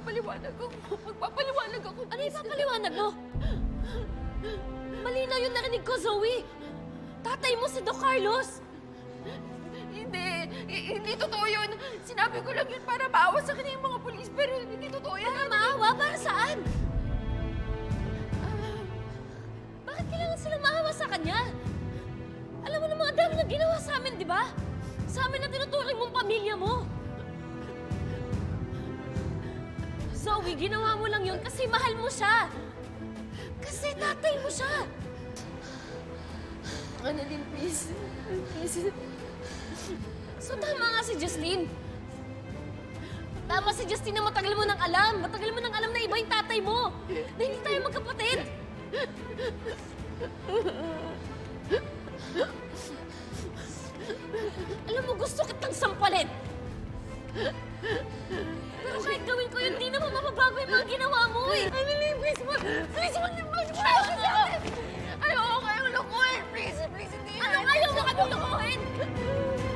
magpapaliwanag ako. Magpapaliwanag ako. Ano ipapaliwanag mo? Malinaw yung narinig ko, Zoe. Tatay mo si Doc Carlos. Hindi totoo yun. Sinabi ko lang yun para maawa sa kanya yung mga pulis, pero hindi totoo yun. Para maawa? Para saan? Bakit kailangan silang maawa sa kanya? Alam mo naman, ang dami niyang ginawa sa amin, di ba? Sa amin na tinuturing mong pamilya mo. Zoe, ginawa mo lang yun kasi mahal mo siya. Kasi tatay mo siya. Annalyn, please. Please. So tama nga si Justine. Tama si Justine na matagal mo nang alam. Matagal mo nang alam na iba yung tatay mo. Na hindi tayo magkapatid. Alam mo, gusto kitang sampalin. Pero kahit gawin ko yun, di naman mababago yung mga ginawa mo eh. Annalyn, please. Please, ayoko kayong lukuhin. Please, hindi. Anong ayaw mo kaming lukuhin?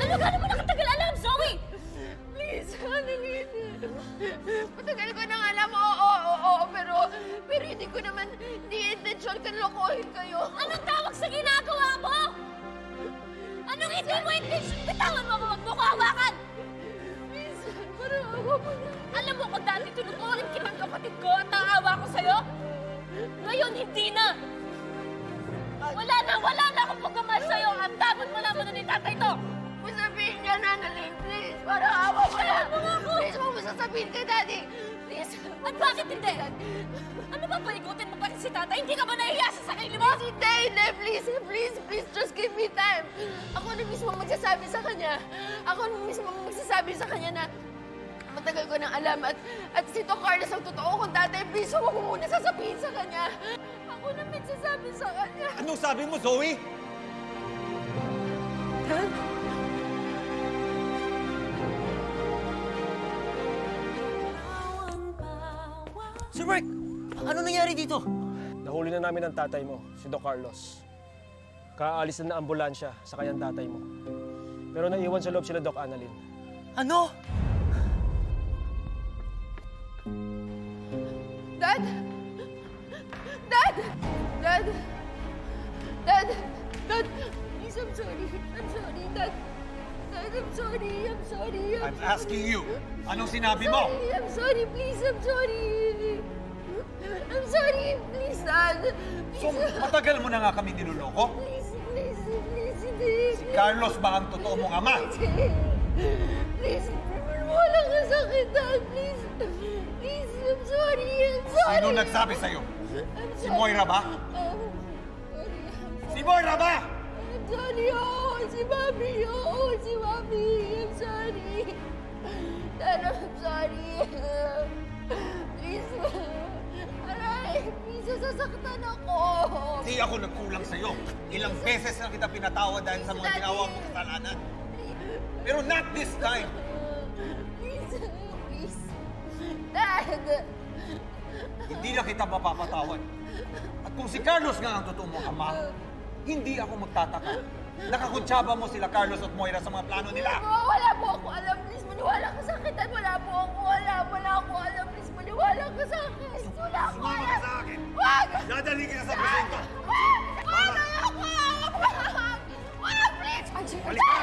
Ano gano'n mo nakatagal alam, Zoe? Please, Annalyn. Matagal ko nang alam, oo, pero hindi ko naman, hindi intention ka lukuhin kayo. Anong tawag sa ginagawa mo? Anong hindi mo intention? Bitawan mo ako, wag mo ko hawakan! Please, parang awa mo na. Alam mo kung dati tinuturing kitang kapatid ko at naawa ko sa'yo? Ngayon, hindi na! Wala na akong pagkamahal sa'yo! Ang dapat malaman na ni tatay to! Masabihin niya na, Annalyn, please. Parang awa mo na. Please, huwag mo sasabihin kay Daddy. Please. At bakit hindi? Ano ba paikutin mo pa rin si tatay? Hindi ka ba nahihiya sa sarili mo? Hindi. Please, just give me time. Ako na mismo magsasabi sa kanya. Na matagal ko nang alam at si Doc Carlos ang totoo kung tatay. Please, huwag mo muna sasabihin sa kanya. Ako na magsasabi sa kanya. Anong sabi mo, Zoe? Dad? Sir Mark, ano nangyari dito? Nahuli na namin ang tatay mo, si Doc Carlos. Kaalis na ambulansya sa kanyang tatay mo. Pero naiwan sa loob sila Doc Annalyn. Ano? Dad! Dad! Dad! Dad! Dad! Please, I'm sorry. Dad. Dad, I'm sorry. I'm asking you, anong sinabi mo? I'm sorry, please, I'm sorry. I'm sorry, please, Dad. So, matagal mo na nga kami niloloko? Please, hindi. Si Carlos ba ang totoo mong ama? Please, walang kasakit, Dad. Please, I'm sorry. Sino nagsabi sa'yo? Si Moira ba? Si Moira ba? I'm sorry, si Mami. I'm sorry. Dad, I'm sorry. Please, please, sasaktan ako. Di ako nagkulang sa'yo. Ilang beses na kita pinatawad dahil sa mga ginawa mong kasalanan. Pero not this time. Please. Dad. Hindi na kita mapapatawad. At kung si Carlos nga ang totoo mong ama, hindi ako magtataka. Nakakuntsaba mo sila Carlos at Moira sa mga plano nila. Wala po ako alam. Please, maniwala ka sa akin. Wala po ako alam. Please, maniwala ka sa akin. Wala ako Sumama ka alam. sa akin. Wag! Dadalhin kita sa presinto. Wag! Ayoko! Wag! Please! Balik ka!